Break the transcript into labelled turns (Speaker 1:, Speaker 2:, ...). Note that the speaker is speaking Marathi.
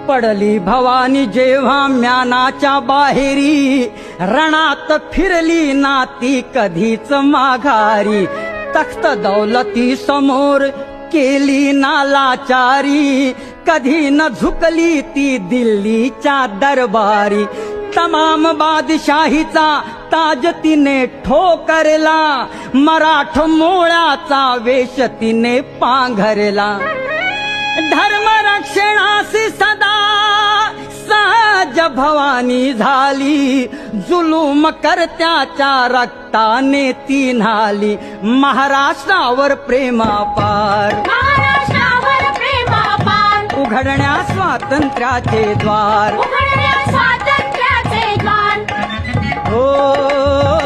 Speaker 1: पडली भवानी जेव्हा म्यानाच्या बाहेरी, रणात फिरली ना ती कधीच माघारी. तख्त दौलती समोर केली ना लाचारी, कधी न झुकली ती दिल्लीच्या दरबारी. तमाम बादशाहीचा ताज तिने ठोकरला, मराठ मोळाचा वेश तिने पांघरला. धर्मरक्षणासी सदा सहज भवानी झाली, जुलूम करत्याच्या रक्ताने ती न्हाली. महाराष्ट्रावर प्रेमापार,
Speaker 2: महाराष्ट्रावर प्रेमापार,
Speaker 1: उघडण्या स्वातंत्र्याचे द्वार,
Speaker 2: उघडण्या स्वातंत्र्याचे द्वार.
Speaker 1: हो